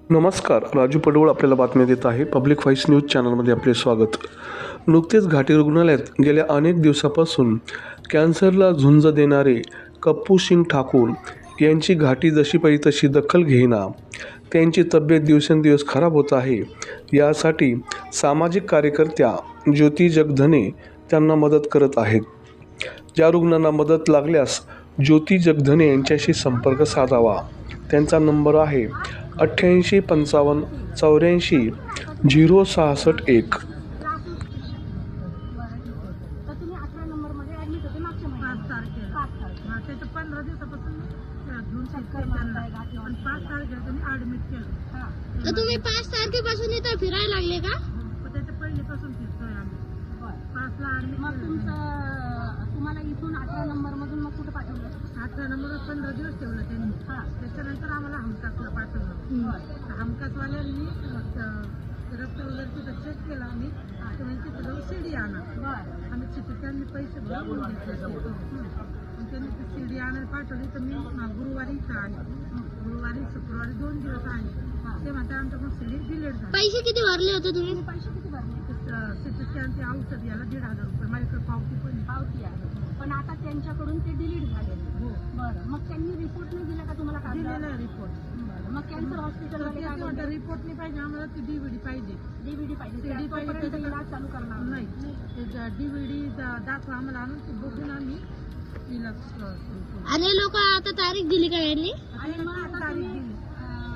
नमस्कार, राजू पडवळ आपल्याला बातम्या देत आहे. पब्लिक व्हॉइस न्यूज चॅनलमध्ये आपले स्वागत. नुकतेच घाटी रुग्णालयात गेल्या अनेक दिवसापासून कॅन्सरला झुंज देणारे कप्पू सिंग ठाकूर यांची घाटी जशी पाहिजे तशी दखल घेईना. त्यांची तब्येत दिवसेंदिवस खराब होत आहे. यासाठी सामाजिक कार्यकर्त्या ज्योती जगधने त्यांना मदत करत आहेत. ज्या रुग्णांना मदत लागल्यास ज्योती जगधने यांच्याशी संपर्क साधावा. त्यांचा नंबर आहे 88 55 84 061. तर तुम्ही 5 तारखेपासून इथं फिरायला लागले का? त्याच्या पहिलेपासून फिरतोय आम्ही. 5 ला ऍडमिट. मग तुम्हाला इथून 18 नंबर मधून मग कुठे पाठवलं? 18 नंबर 15 दिवस ठेवलं त्यांनी. त्याच्यानंतर आम्हाला हमकासला पाठवलं. हमकासवाल्यांनी रक्त वगैरे तिथं चेक केला आम्ही. तिथं जाऊन सीडी आणा. आम्ही त्यांनी पैसे भरून घेतले. त्यांनी ती सीडी आणायला पाठवली. तर मी गुरुवारी इथं आले. गुरुवारी शुक्रवारी 2 दिवस आले. ते म्हणते आमच्याकडून सीडी डिलीट झाली. पैसे किती भरले होते तुम्ही? पैसे किती भरले? सिटी स्कॅनचे औषध याला 1,500 रुपये. माझ्याकडे पावती आहे. पण आता त्यांच्याकडून ते डिलीट झाले. हो. बरं, मग त्यांनी रिपोर्ट नाही दिला का तुम्हाला? दिलेला रिपोर्ट. मग कॅन्सर हॉस्पिटल रिपोर्ट नाही पाहिजे आम्हाला. ती डीव्हीडी पाहिजे. डीव्हीडी पाहिजे. CD पाहिजे. तोपर्यंत इलाज चालू करणार नाही. डीव्हीडी दाखवा आम्हाला आणून ती बघून आम्ही इलाज सुरू करू. आणि लोक आता तारीख दिली का यांनी? आणि मग आता तारीख दिली.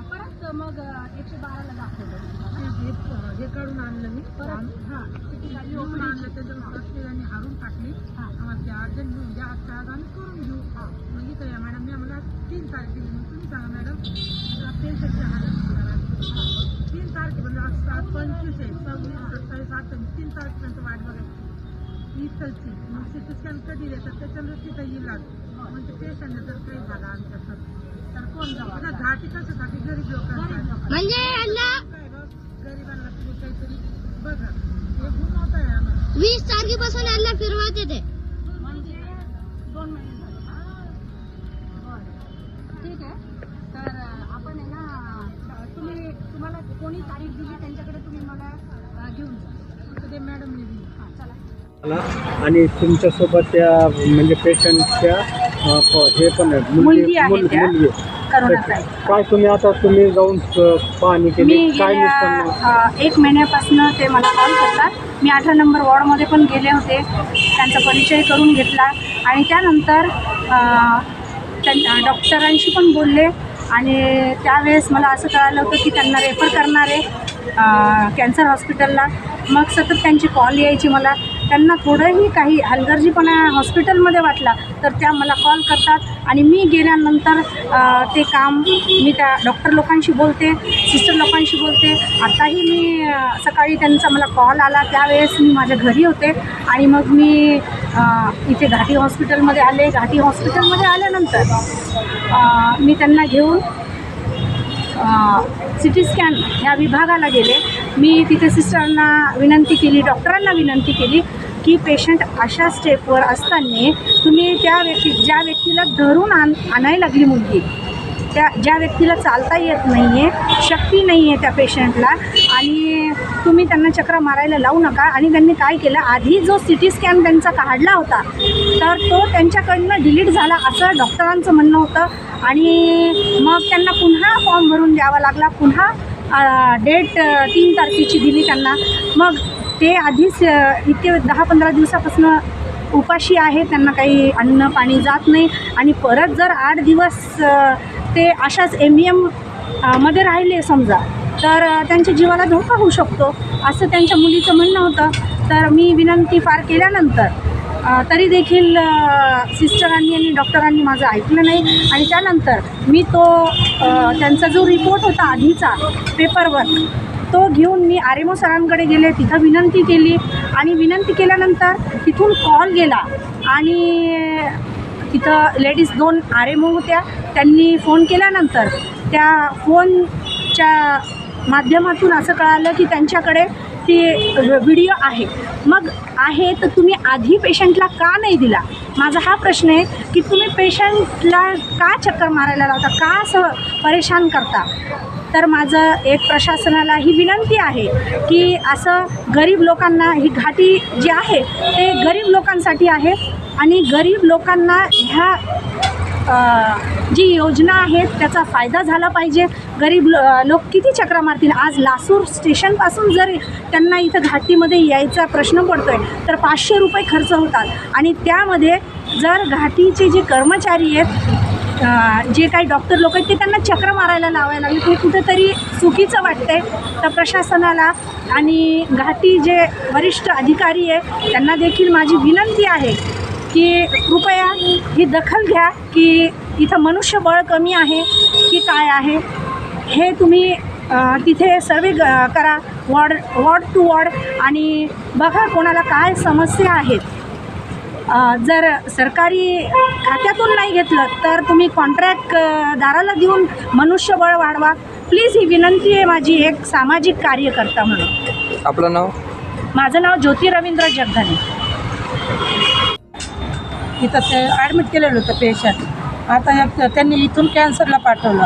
परत मग 112 ला दाखवलं. हे काढून आणलं मी. घेऊन आणलं. त्याच्यावर आणि हारून टाकली. आम्हाला ते अर्जंट घेऊन द्या. आजच्या आज आम्ही करून घेऊ. मग इथं या मॅडम मी आम्हाला 3 तारखेला. मग तुम्ही सांगा मॅडम पेशंटच्या हालत 3 तारखेपर्यंत. आज 25 आहे. 26, 27, 28 3 तारखेपर्यंत वाट बघायची इथलची. मग सिटी स्कॅन कधी देतात त्याच्यानंतर तिथं इलाज. म्हणजे पेशंट जर काही झाला आमच्याकडं तर कोण जाऊ? आता घाटी कशासाठी? गरीब लोकांसाठी. म्हणजे गरिबांना तुम्ही काहीतरी बघा. हे गुन्हा आहे आम्हाला. 20 तारखेपासून यांना फिरवत येते. म्हणजे 2 महिने झाले. ठीक आहे. तर आपण आहे ना, तुम्हाला कोणी तारीख दिली त्यांच्याकडे तुम्ही मला घेऊन जा. ते मॅडमने दिली. चला. आणि तुमच्यासोबत त्या म्हणजे पेशंटच्या हे पण आहेत, मुलगी आहे त्या. मुलगी. करुणाताई. काय तुम्ही जाऊन पाहणी केली? मी काय गेल्या 1 महिन्यापासून ते मला कॉल करतात. मी 18 नंबर वॉर्डमध्ये पण गेले होते. त्यांचा परिचय करून घेतला आणि त्यानंतर डॉक्टरांशी पण बोलले. आणि त्यावेळेस मला असं कळालं होतं की त्यांना रेफर करणार आहे कॅन्सर हॉस्पिटलला. मग सतत त्यांची कॉल यायची मला. त्यांना थोडंही काही हलगर्जीपणा हॉस्पिटलमध्ये वाटला तर त्या मला कॉल करतात. आणि मी गेल्यानंतर ते काम मी त्या डॉक्टर लोकांशी बोलते, सिस्टर लोकांशी बोलते. आताही मी सकाळी त्यांचा मला कॉल आला त्यावेळेस मी माझ्या घरी होते. आणि मग मी इथे घाटी हॉस्पिटलमध्ये आले. घाटी हॉस्पिटलमध्ये आल्यानंतर मी त्यांना घेऊन सिटी स्कॅन ह्या विभागाला गेले. मी तिथे सिस्टरांना विनंती केली, डॉक्टरांना विनंती केली की पेशंट अशा स्टेपवर असताना तुम्ही ज्या व्यक्तीला धरून आणायला लागली मुलगी, ज्या व्यक्तीला चालता येत नाही आहे, शक्ती नाही आहे त्या पेशंटला, आणि तुम्ही त्यांना चक्र मारायला लावू नका. आणि त्यांनी काय केलं, आधी जो सिटी स्कॅन त्यांचा काढला होता तर तो त्यांच्याकडनं डिलीट झाला असं डॉक्टरांचं म्हणणं होतं. आणि मग त्यांना पुन्हा फॉर्म भरून द्यावा लागला. पुन्हा डेट 3 तारखेची दिली त्यांना. मग ते आधीच इतके 10-15 दिवसापासून उपाशी आहे. त्यांना काही अन्न पाणी जात नाही. आणि परत जर 8 दिवस ते अशाच MEM मध्ये राहिले समजा तर त्यांच्या जीवाला धोका होऊ शकतो असं त्यांच्या मुलीचं म्हणणं होतं. तर मी विनंती फार केल्यानंतर तरी देखील सिस्टरांनी आणि डॉक्टरांनी माझं ऐकलं नाही. आणि त्यानंतर मी त्यांचा जो रिपोर्ट होता आधीचा पेपरवर तो घेऊन मी RMO सरांकडे गेले. तिथं विनंती केली. आणि विनंती केल्यानंतर तिथून कॉल गेला आणि तिथं लेडीज 2 RMO होत्या. त्यांनी फोन केल्यानंतर त्या फोनच्या माध्यमातून असं कळालं की त्यांच्याकडे ती व्हिडिओ आहे. मग आहे तर तुम्ही आधी पेशंटला का नाही दिला? माझा हा प्रश्न आहे की तुम्ही पेशंटला का चक्कर मारायला लावता, का असं परेशान करता? तर माझं एक प्रशासनाला ही विनंती आहे की असं गरीब लोकांना ही घाटी जी आहे ते गरीब लोकांसाठी आहे आणि गरीब लोकांना ह्या जी योजना आहेत त्याचा फायदा झाला पाहिजे. गरीब लोक किती चक्रा मारतील. आज लासूर स्टेशनपासून जर त्यांना इथं घाटीमध्ये यायचा प्रश्न पडतो आहे तर 500 रुपये खर्च होतात आणि त्यामध्ये जर घाटीचे जे कर्मचारी आहेत जे काही डॉक्टर लोक आहेत ते त्यांना चक्र मारायला लावायला लागले ते कुठेतरी चुकीचं वाटतंय. तर प्रशासनाला आणि घाटी जे वरिष्ठ अधिकारी आहे त्यांना देखील माझी विनंती आहे की कृपया ही दखल घ्या की इथं मनुष्यबळ कमी आहे की काय आहे हे तुम्ही तिथे सर्वे करा वॉर्ड टू वॉर्ड आणि बघा कोणाला काय समस्या आहेत. जर सरकारी खात्यातून नाही घेतलं तर तुम्ही कॉन्ट्रॅक्टदाराला देऊन मनुष्यबळ वाढवा प्लीज. ही विनंती आहे माझी एक सामाजिक कार्यकर्ता म्हणून. आपलं नाव? माझं नाव ज्योती रवींद्र जगधाने. इथं ते ॲडमिट केलेलं होतं पेशंट. आता त्यांनी इथून कॅन्सरला पाठवलं.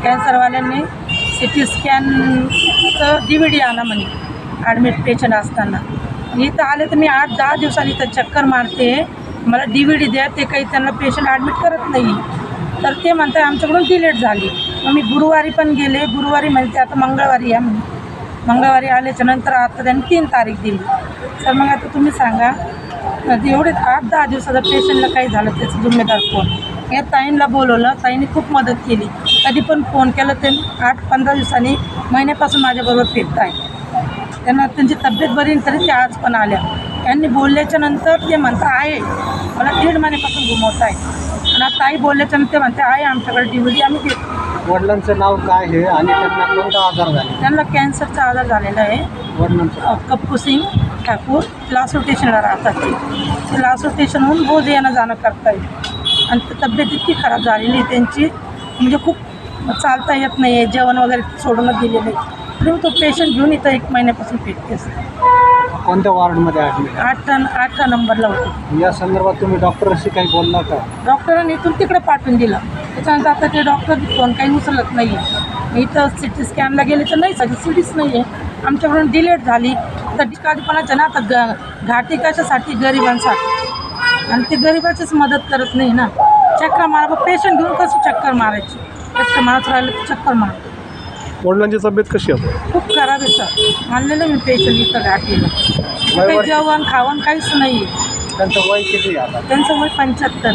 कॅन्सरवाल्यांनी CT स्कॅनचं DVD आणा म्हणे ॲडमिट पेशंट असताना. इथं आले तर मी 8-10 दिवसांनी इथं चक्कर मारते मला DVD द्या. ते काही त्यांना पेशंट ॲडमिट करत नाही तर ते म्हणतात आमच्याकडून डिलेट झाली. मग मी गुरुवारी पण गेले. गुरुवारी म्हणते आता मंगळवारी या म्हणे. मंगळवारी आल्याच्या नंतर आता त्यांनी 3 तारीख दिली. तर मग आता तुम्ही सांगा एवढे 8-10 दिवसाचा पेशंटला काही झालं त्याचं जिम्मेदार कोण. या ताईंना बोलवलं. ताईंनी खूप मदत केली. कधी पण फोन केला ते 8-15 दिवसांनी महिन्यापासून माझ्याबरोबर फिरत आहे. त्यांना त्यांची तब्येत बरी तरी ते आज पण आल्या. यांनी बोलल्याच्या नंतर ते म्हणता आहे मला 1.5 महिन्यापासून घुमवत आहे आणि आता ताई बोलल्याच्या नंतर ते म्हणते आहे आमच्याकडे DVD आम्ही देतो. वडिलांचं नाव काय आहे आणि त्यांना कोणता आजार झाला? त्यांना कॅन्सरचा आजार झालेला आहे. वडिलांचं कप्पू सिंग ठाकूर लासूर स्टेशनला राहतात. ते लासूर स्टेशनहून रोज येणं जाणं करता येईल आणि तब्येत इतकी खराब झालेली त्यांची म्हणजे खूप चालता येत नाही आहे. जेवण वगैरे सोडूनच दिलेलं आहे. तरी तो पेशंट घेऊन इथं 1 महिन्यापासून फिरतेस. कोणत्या वॉर्डमध्ये ॲडमिट? 8 नंबरला होते. या संदर्भात तुम्ही डॉक्टरशी काही बोलला का? डॉक्टरांनी इथून तिकडे पाठवून दिलं. त्याच्यानंतर आता ते डॉक्टर फोन काही उचलत नाही आहे. इथं CT स्कॅनला गेले तर नाही CTच नाही आहे. आमच्याकडून डिलेट झाली. आता डिकाडीपणाच्या ना आता घाटी कशासाठी गरिबांसाठी आणि ते गरिबाचीच मदत करत नाही ना. चक्कर मारा पेशंट घेऊन कशी चक्कर मारायची. चक्कर मारत राहिलं तर चक्कर मार. वडिलांची तब्येत कशी आहे? खूप खराब आहे सर. आणलेलं मी पेशंट इथं घाटीला. काही जेवण खावण काहीच नाही. त्यांचं वय किती आता? त्यांचं वय 75.